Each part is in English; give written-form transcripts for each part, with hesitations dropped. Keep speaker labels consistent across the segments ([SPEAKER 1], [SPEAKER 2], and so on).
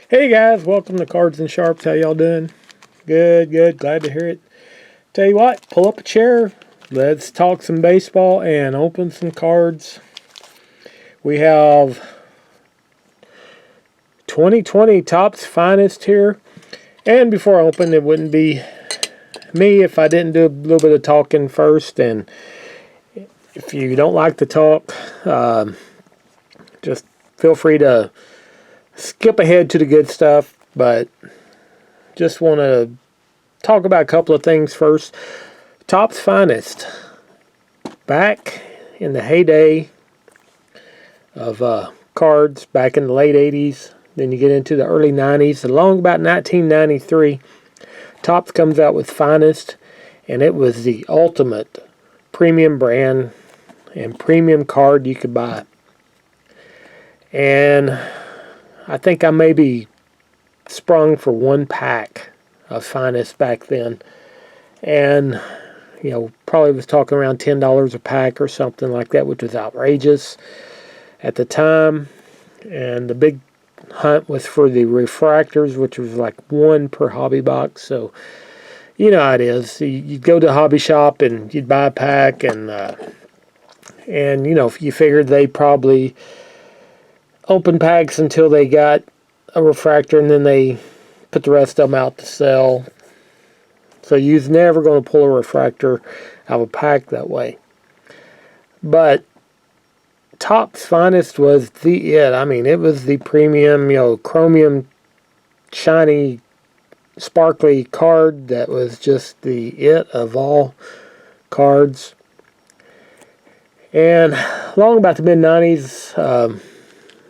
[SPEAKER 1] Hey guys, welcome to Cards and Sharps. How y'all doing? Good, good. Glad to hear it. Tell you what, pull up a chair. Let's talk some baseball and open some cards. We have 2020 Topps Finest here. And before I open, it wouldn't be me if I didn't do a little bit of talking first. And if you don't like to talk, just feel free to skip ahead to the good stuff, but just want to talk about a couple of things first. Topps Finest. Back in the heyday of cards, back in the late 80s, then you get into the early 90s. Along about 1993, Topps comes out with Finest, and it was the ultimate premium brand and premium card you could buy. And I think I maybe sprung for one pack of Finest back then. And, you know, probably was talking around $10 a pack or something like that, which was outrageous at the time. And the big hunt was for the refractors, which was like one per hobby box. So, you know how it is. You'd go to a hobby shop and you'd buy a pack, and you know, you figured they probably open packs until they got a refractor, and then they put the rest of them out to sell. So you was never going to pull a refractor out of a pack that way. But Topps Finest was the it. I mean, it was the premium, you know, chromium, shiny, sparkly card that was just the it of all cards. And long about the mid-90s,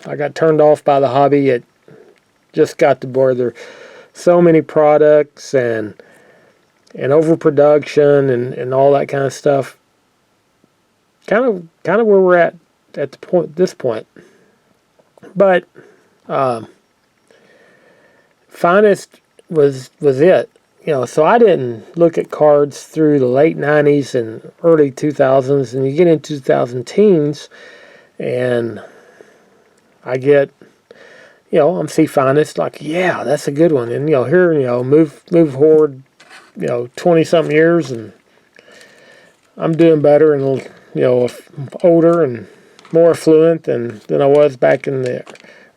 [SPEAKER 1] I got turned off by the hobby. It just got to where there so many products and overproduction and all that kind of stuff. Kind of where we're at this point. But Finest was it. You know, so I didn't look at cards through the late 90s and early 2000s, and you get into 2010s, and I get, you know, I'm see Finest, like, yeah, that's a good one. And, you know, here, you know, move forward, you know, 20-something years, and I'm doing better and, you know, older and more affluent than I was back in the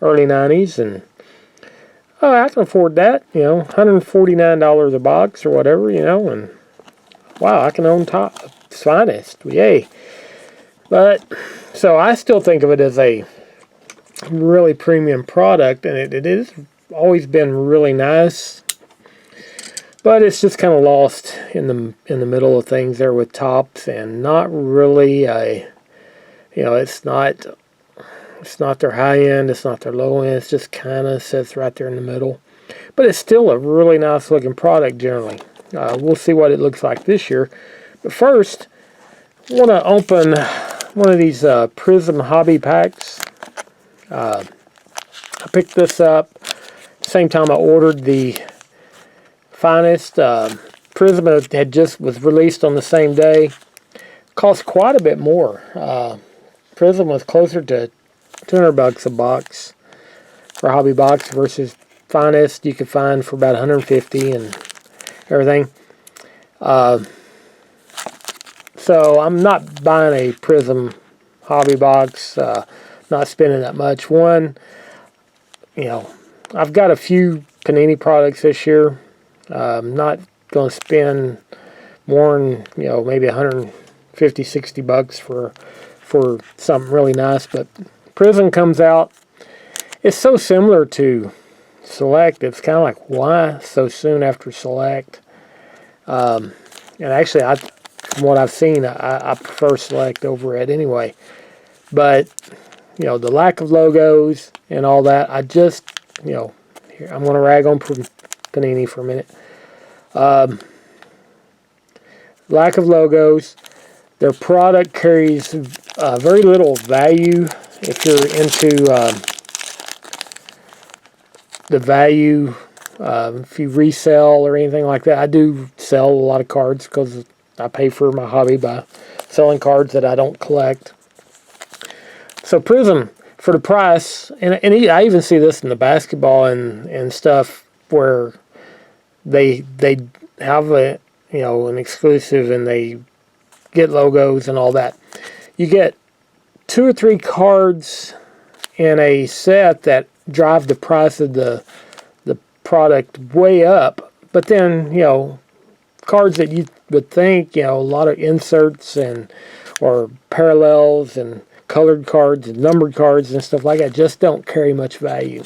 [SPEAKER 1] early 90s. And, oh, I can afford that, you know, $149 a box or whatever, you know, and, wow, I can own Topps Finest. Yay. But, so I still think of it as a really premium product, and it is always been really nice, but it's just kind of lost in the middle of things there with Topps, and not really a, you know, it's not their high end, it's not their low end, it's just kind of sits right there in the middle. But it's still a really nice looking product generally. We'll see what it looks like this year, but first I want to open one of these Prizm hobby packs. I picked this up same time I ordered the Finest. Prizm had just was released on the same day. Cost quite a bit more. Prizm was closer to $200 a box for a hobby box versus Finest you could find for about $150 and everything. So I'm not buying a Prizm hobby box. Not spending that much. One, you know, I've got a few Panini products this year. I'm not going to spend more than, you know, maybe $150-$60 for something really nice. But Prizm comes out. It's so similar to Select. It's kind of like, why so soon after Select? And actually, from what I've seen, I prefer Select over it anyway. But, you know, the lack of logos and all that, I just, you know, here, I'm going to rag on Panini for a minute. Lack of logos. Their product carries very little value if you're into the value. If you resell or anything like that. I do sell a lot of cards because I pay for my hobby by selling cards that I don't collect. So Prizm for the price, I even see this in the basketball and stuff where they have a an exclusive and they get logos and all that. You get 2 or 3 cards in a set that drive the price of the product way up, but then cards that you would think a lot of inserts or parallels and colored cards and numbered cards and stuff like that just don't carry much value.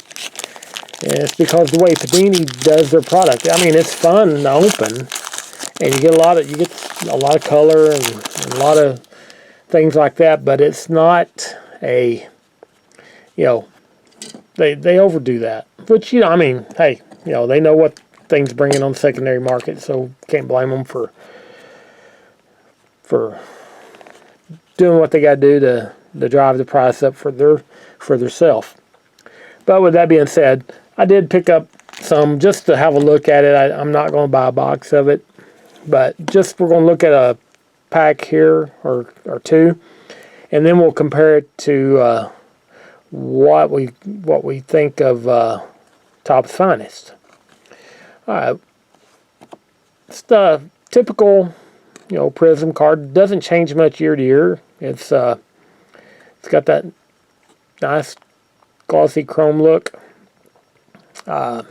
[SPEAKER 1] And it's because the way Panini does their product. I mean, it's fun to open, and you get a lot of color and a lot of things like that. But it's not a they overdo that. Which I mean, hey, they know what things bring in on the secondary market, so can't blame them for doing what they got to do to drive the price up for their self. But with that being said, I did pick up some just to have a look at it. I'm not going to buy a box of it, but just we're going to look at a pack here or 2, and then we'll compare it to what we think of Topps Finest. All right, it's the typical Prizm card. Doesn't change much year to year. It's got that nice glossy chrome look. And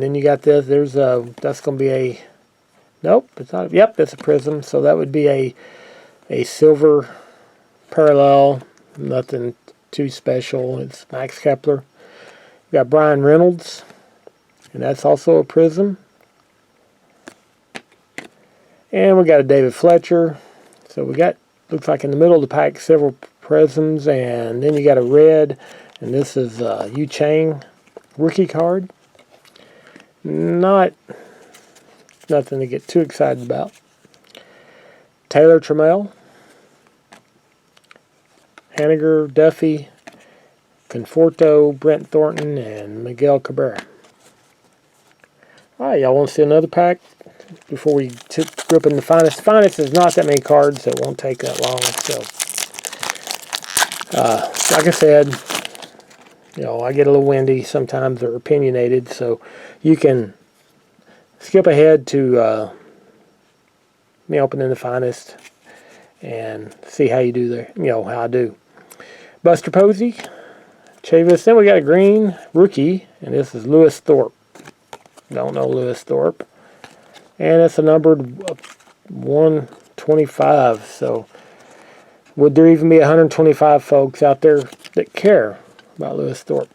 [SPEAKER 1] then you got this. That's going to be a, nope, it's not. Yep, it's a Prizm. So that would be a silver parallel. Nothing too special. It's Max Kepler. We got Brian Reynolds, and that's also a Prizm. And we got a David Fletcher. So we got, looks like in the middle of the pack, several Prizms, and then you got a red, and this is Yu Chang rookie card. Nothing to get too excited about. Taylor Trammell, Haniger, Duffy, Conforto, Brent Thornton, and Miguel Cabrera. All right, y'all want to see another pack before we grip in the Finest? Finest is not that many cards, so it won't take that long. So, like I said, I get a little windy sometimes or opinionated, so you can skip ahead to me opening the Finest and see how you do there. How I do. Buster Posey, Chavis. Then we got a green rookie, and this is Lewis Thorpe. Don't know Lewis Thorpe. And it's a numbered 125. So, would there even be 125 folks out there that care about Lewis Thorpe?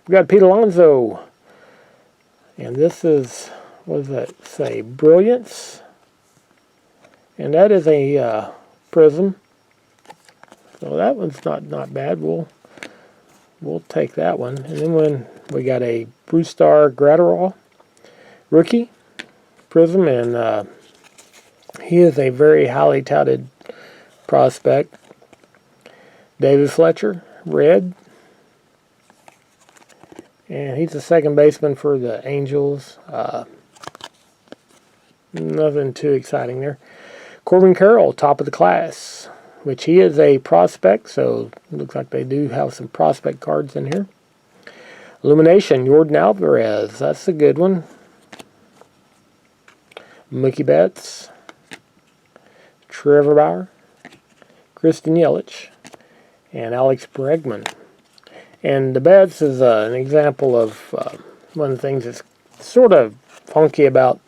[SPEAKER 1] We got Pete Alonso. And this is, what does that say? Brilliance. And that is a Prizm. So that one's not bad. We'll take that one. And then when we got a Brewstar Gratterall rookie Prizm, and he is a very highly touted prospect. David Fletcher, red. And he's the second baseman for the Angels. Nothing too exciting there. Corbin Carroll, top of the class, which he is a prospect, so it looks like they do have some prospect cards in here. Illumination, Jordan Alvarez, that's a good one. Mookie Betts, Trevor Bauer, Kristen Yelich, and Alex Bregman. And the Betts is an example of one of the things that's sort of funky about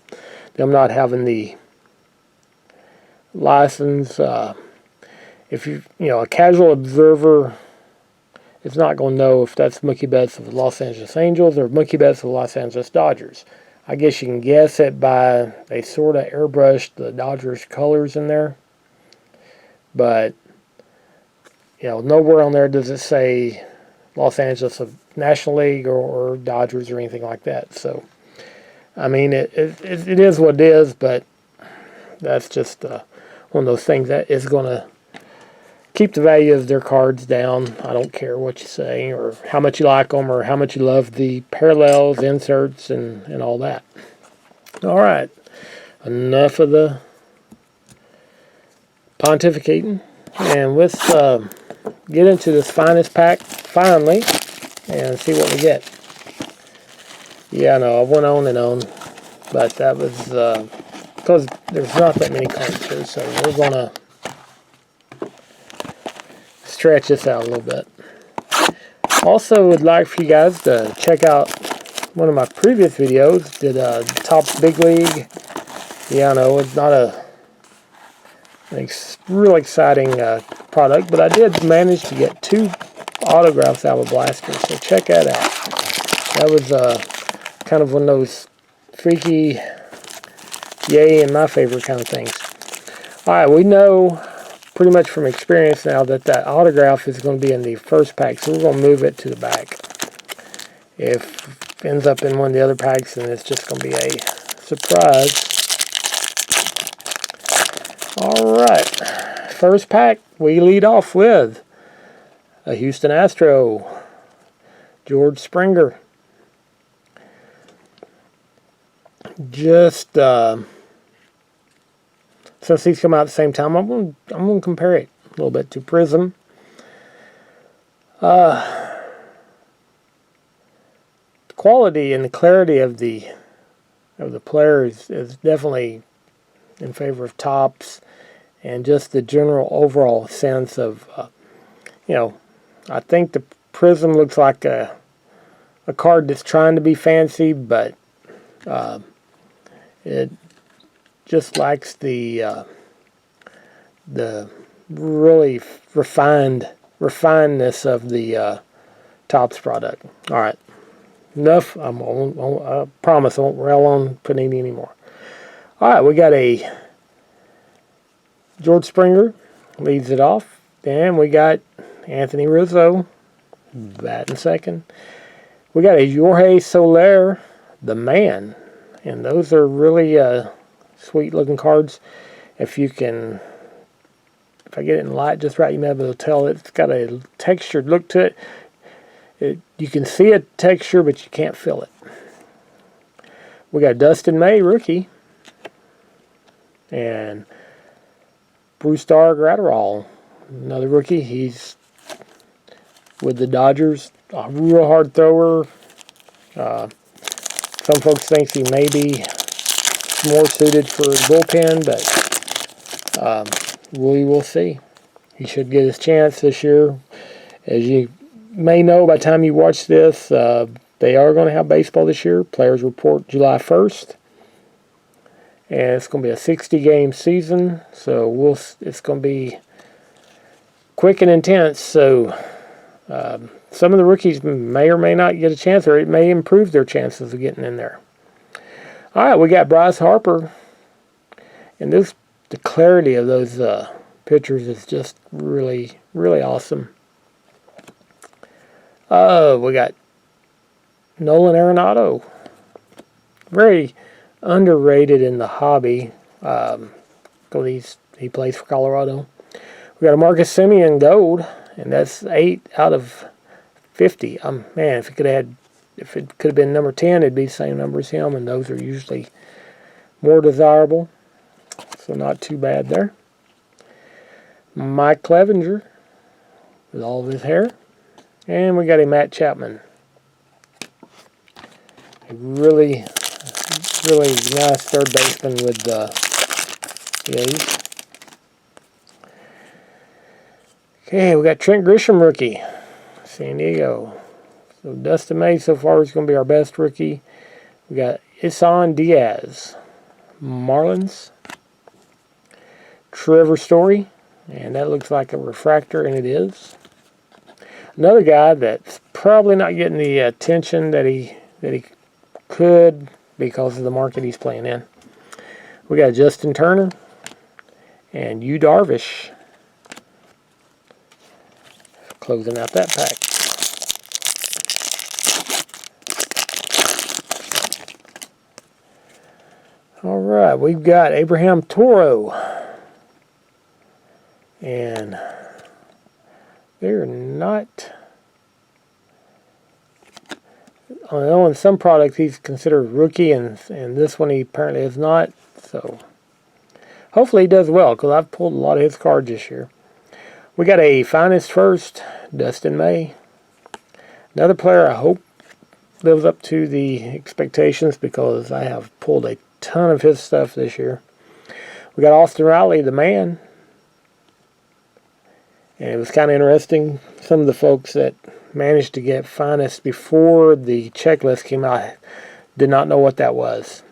[SPEAKER 1] them not having the license. If a casual observer is not going to know if that's Mookie Betts of the Los Angeles Angels or Mookie Betts of the Los Angeles Dodgers. I guess you can guess it by they sort of airbrushed the Dodgers colors in there. But, nowhere on there does it say Los Angeles of National League or Dodgers or anything like that. So, I mean, it is what it is, but that's just one of those things that is going to keep the value of their cards down. I don't care what you say or how much you like them or how much you love the parallels, inserts, and all that. All right. Enough of the pontificating. And let's get into this finest pack finally and see what we get. Yeah, I know, I went on and on, but that was because there's not that many cards here, so we're going to stretch this out a little bit. Also, would like for you guys to check out one of my previous videos. Did Topps Big League. Yeah, I know, it's not a real exciting product, but I did manage to get 2 autographs out of a blaster, so check that out. That was kind of one of those freaky, yay, and my favorite kind of things. Alright, we know pretty much from experience now that that autograph is going to be in the first pack, so we're going to move it to the back. If it ends up in one of the other packs, then it's just going to be a surprise. Alright, first pack, we lead off with a Houston Astro, George Springer. Just since these come out at the same time, I'm going to compare it a little bit to Prizm. The quality and the clarity of the player is definitely in favor of Topps, and just the general overall sense of I think the Prizm looks like a card that's trying to be fancy, but it just lacks the really refinedness of the Topps product. All right, enough. I promise I won't rail on Panini anymore. All right, we got a George Springer leads it off. Then we got Anthony Rizzo batting second. We got a Jorge Soler, the man, and those are really sweet looking cards. If I get it in light just right, you may be able to tell it's got a textured look to it. You can see a texture, but you can't feel it. We got Dustin May, rookie, and Brusdar Graterol, another rookie. He's with the Dodgers, a real hard thrower. Some folks think he may be more suited for the bullpen, but we will see. He should get his chance this year. As you may know by the time you watch this, they are going to have baseball this year. Players report July 1st. And it's going to be a 60-game season, so it's going to be quick and intense. So some of the rookies may or may not get a chance, or it may improve their chances of getting in there. All right, we got Bryce Harper, and the clarity of those pictures is just really, really awesome. We got Nolan Arenado, very underrated in the hobby. He plays for Colorado. We got a Marcus Semien gold, and that's 8 out of 50. Man, if it could have been number 10, it'd be the same number as him, and those are usually more desirable. So not too bad there. Mike Clevenger with all of his hair, and we got a Matt Chapman. A really nice third baseman with the A's. Okay, we got Trent Grisham, rookie, San Diego. So Dustin May so far is going to be our best rookie. We got Isan Diaz, Marlins. Trevor Story, and that looks like a refractor, and it is. Another guy that's probably not getting the attention that he could because of the market he's playing in. We got Justin Turner and Yu Darvish closing out that pack. All right, we've got Abraham Toro, and they're not. I know in some products he's considered rookie, and this one he apparently is not. So hopefully he does well, because I've pulled a lot of his cards this year. We got a finest first, Dustin May. Another player I hope lives up to the expectations because I have pulled a ton of his stuff this year. We got Austin Raleigh, the man. And it was kind of interesting. Some of the folks that managed to get finest before the checklist came out did not know what that was.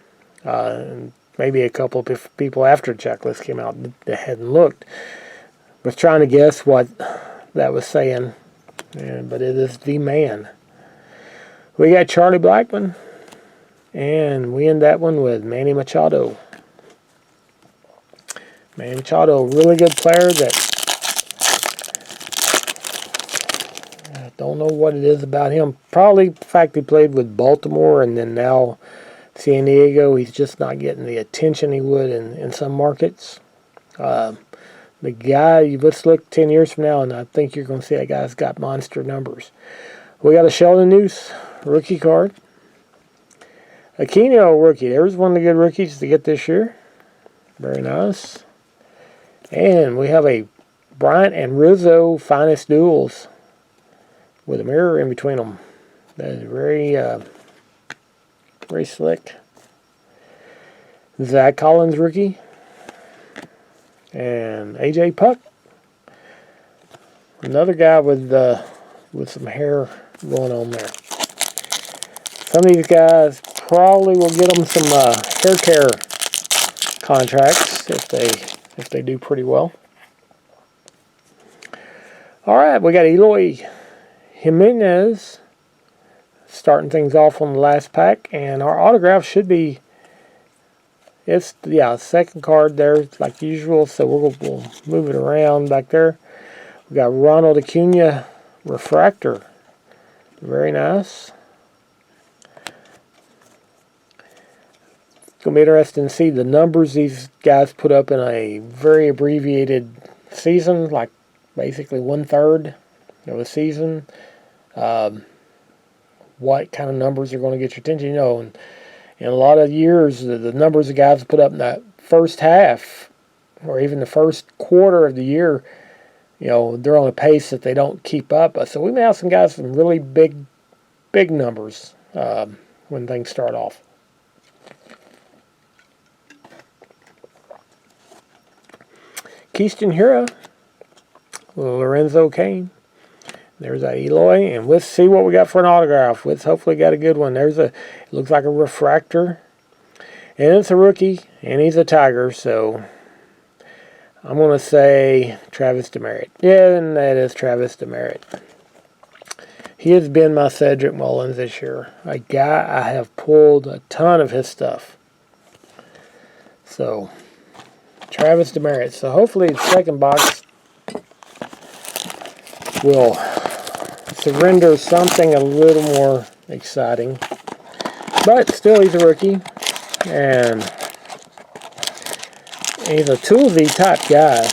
[SPEAKER 1] Maybe a couple of people after the checklist came out that hadn't looked was trying to guess what that was saying. But it is the man. We got Charlie Blackmon. And we end that one with Manny Machado. Manny Machado, really good player that I don't know what it is about him. Probably the fact he played with Baltimore and then now San Diego. He's just not getting the attention he would in some markets. The guy, let's look 10 years from now, and I think you're going to see that guy's got monster numbers. We got a Sheldon Neuse rookie card. Aquino rookie. There's one of the good rookies to get this year. Very nice. And we have a Bryant and Rizzo finest duels with a mirror in between them. That is very, very slick. Zach Collins rookie. And AJ Puck. Another guy with some hair going on there. Some of these guys probably will get them some hair care contracts if they do pretty well. All right, we got Eloy Jimenez starting things off on the last pack, and our autograph should be. It's second card there like usual, so we'll move it around back there. We got Ronald Acuna refractor, very nice. It's going to be interesting to see the numbers these guys put up in a very abbreviated season, like basically 1/3 of a season. What kind of numbers are going to get your attention? You know, and in a lot of years, the numbers the guys put up in that first half or even the first quarter of the year, you know, they're on a pace that they don't keep up. So we may have some guys with some really big numbers when things start off. Keyston Hira, Lorenzo Cain. There's that Eloy, and let's see what we got for an autograph. Let's hopefully got a good one. It looks like a refractor, and it's a rookie, and he's a Tiger, so I'm going to say Travis Demerit. Yeah, and that is Travis Demerit. He has been my Cedric Mullins this year. A guy I have pulled a ton of his stuff. So, Travis Demerit. So hopefully the second box will surrender something a little more exciting. But still, he's a rookie. And he's a toolsy type guy.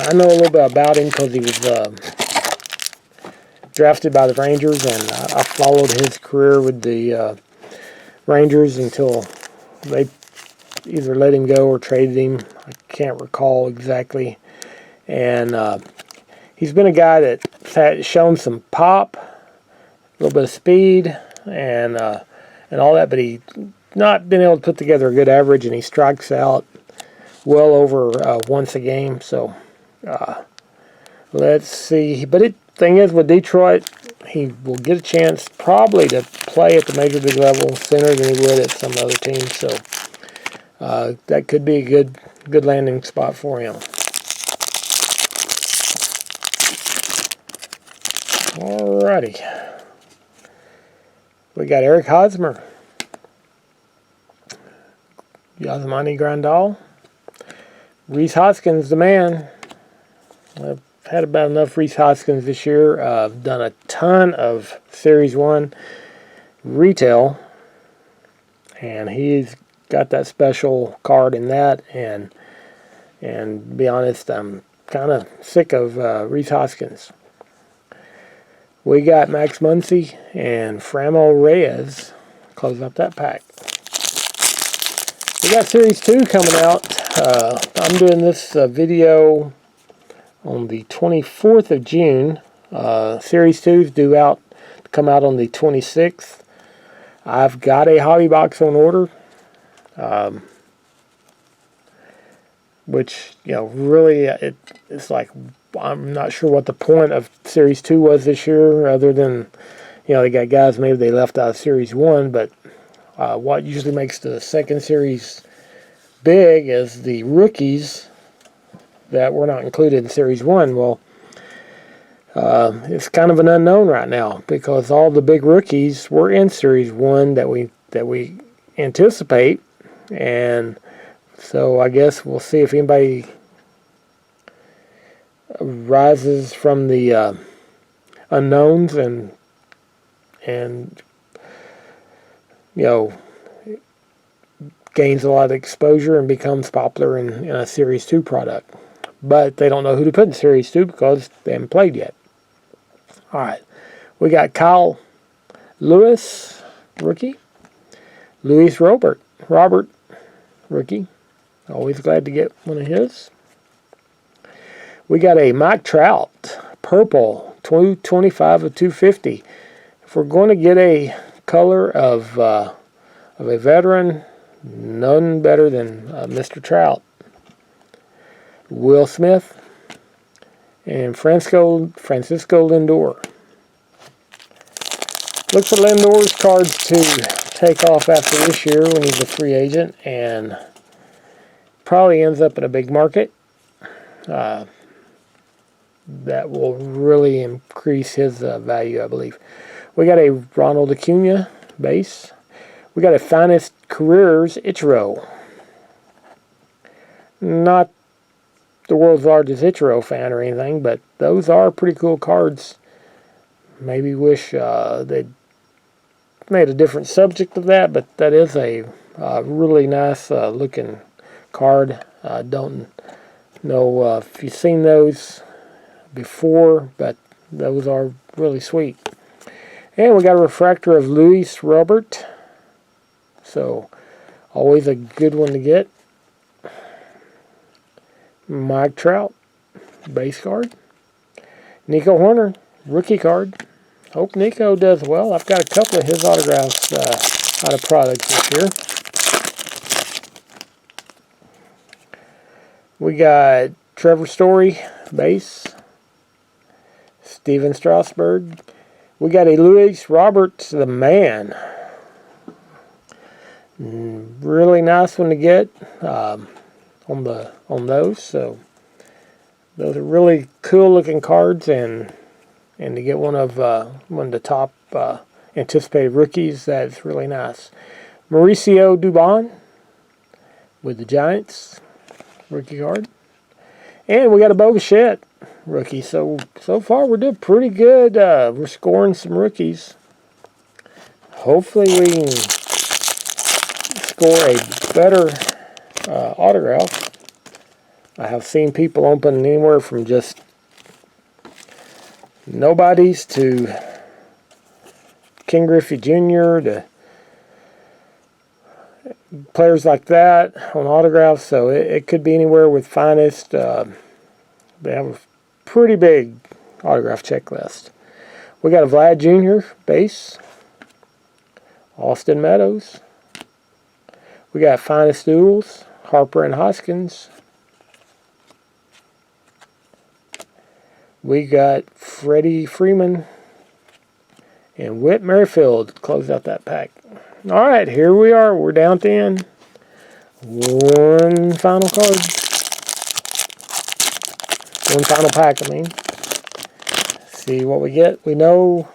[SPEAKER 1] I know a little bit about him because he was drafted by the Rangers, and I followed his career with the Rangers until they either let him go or traded him. I can't recall exactly. And he's been a guy that's shown some pop, a little bit of speed, and all that, but he's not been able to put together a good average, and he strikes out well over once a game. So let's see. But the thing is, with Detroit, he will get a chance probably to play at the major league level sooner than he would at some other teams. So that could be a good landing spot for him. Alrighty. We got Eric Hosmer. Yasmani Grandal. Rhys Hoskins, the man. I've had about enough Rhys Hoskins this year. I've done a ton of Series 1 retail. And he's got that special card in that. And to be honest, I'm kind of sick of Rhys Hoskins. We got Max Muncy and Framil Reyes. Close up that pack. We got Series 2 coming out. I'm doing this video on the 24th of June. Series 2 is due out to come out on the 26th. I've got a hobby box on order, which, really, it's like, I'm not sure what the point of Series 2 was this year, other than, they got guys, maybe they left out of Series 1, but what usually makes the second series big is the rookies that were not included in Series 1. Well, it's kind of an unknown right now, because all the big rookies were in Series 1 that we anticipate, and so I guess we'll see if anybody rises from the unknowns and gains a lot of exposure and becomes popular in a Series 2 product. But they don't know who to put in Series 2 because they haven't played yet. All right, we got Kyle Lewis, rookie. Luis Robert, rookie. Always glad to get one of his. We got a Mike Trout, purple, 225 of 250. If we're going to get a color of a veteran, none better than Mr. Trout. Will Smith and Francisco Lindor. Look for Lindor's cards to take off after this year when he's a free agent, and probably ends up in a big market. That will really increase his value, I believe. We got a Ronald Acuna base. We got a Finest Careers Ichiro. Not the world's largest Ichiro fan or anything, but those are pretty cool cards. Maybe wish they'd made a different subject of that, but that is a really nice looking card. Don't know if you've seen those before, but those are really sweet. And we got a refractor of Luis Robert, so always a good one to get. Mike Trout, base card. Nico Horner, rookie card. Hope Nico does well. I've got a couple of his autographs out of products this year. We got Trevor Story, base. Steven Strasburg. We got a Luis Roberts, the man. Really nice one to get on those. So those are really cool looking cards, and to get one of the top anticipated rookies, that's really nice. Mauricio Dubon with the Giants, rookie card. And we got a Bo Bichette rookie. So far we're doing pretty good. We're scoring some rookies. Hopefully we can score a better autograph. I have seen people open anywhere from just nobodies to King Griffey Jr. to players like that on autographs. So it could be anywhere with Finest. They have a pretty big autograph checklist. We got a Vlad Jr. base. Austin Meadows. We got Finest Duels, Harper and Hoskins. We got Freddie Freeman and Whit Merrifield. Close out that pack. All right, here we are. We're down to end. One final card. One final pack, I mean. See what we get. We know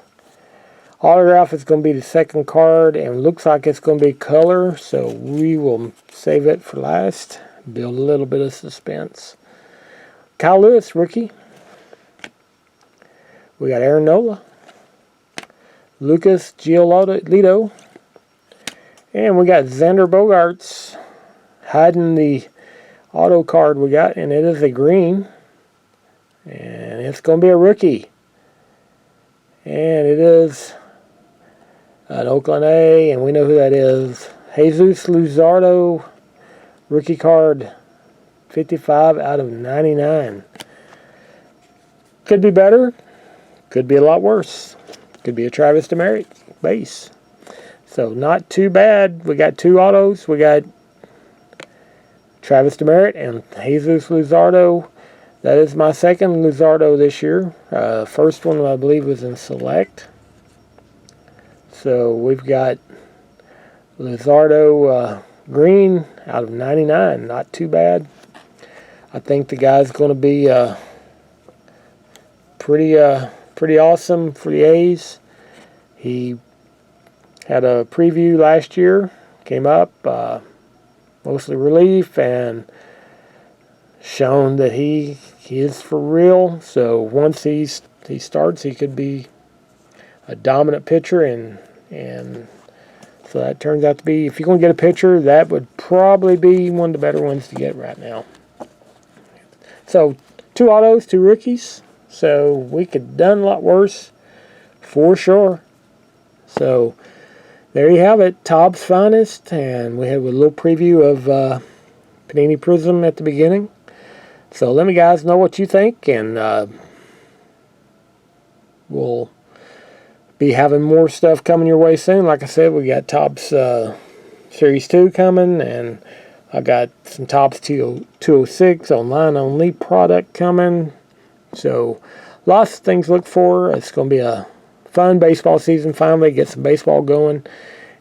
[SPEAKER 1] autograph is going to be the second card, and looks like it's going to be color, so we will save it for last. Build a little bit of suspense. Kyle Lewis, rookie. We got Aaron Nola, Lucas Giolito, and we got Xander Bogaerts hiding the auto card we got, and it is a green, and it's going to be a rookie, and it is an Oakland A, and we know who that is. Jesus Luzardo, rookie card, 55 out of 99. Could be better. Could be a lot worse. Could be a Travis Demerit base. So not too bad. We got 2 autos. We got Travis Demerit and Jesus Luzardo. That is my second Luzardo this year. First one I believe was in Select. So we've got Luzardo green out of 99. Not too bad. I think the guy's going to be pretty awesome for the A's. He had a preview last year. Came up mostly relief and shown that he is for real. So once he starts, he could be a dominant pitcher, and so that turns out to be, if you're going to get a pitcher, that would probably be one of the better ones to get right now. So 2 autos, 2 rookies. So we could have done a lot worse for sure. So there you have it, Topps Finest, and we have a little preview of Panini Prizm at the beginning. So let me guys know what you think, and we'll be having more stuff coming your way soon. Like I said, we got Topps Series 2 coming, and I got some Topps 206 online only product coming. So lots of things to look for. It's going to be a fun baseball season. Finally get some baseball going,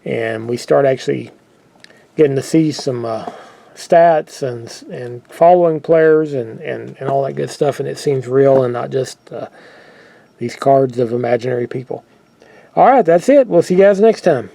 [SPEAKER 1] and we start actually getting to see some stats and following players and all that good stuff, and it seems real and not just these cards of imaginary people. All right, that's it. We'll see you guys next time.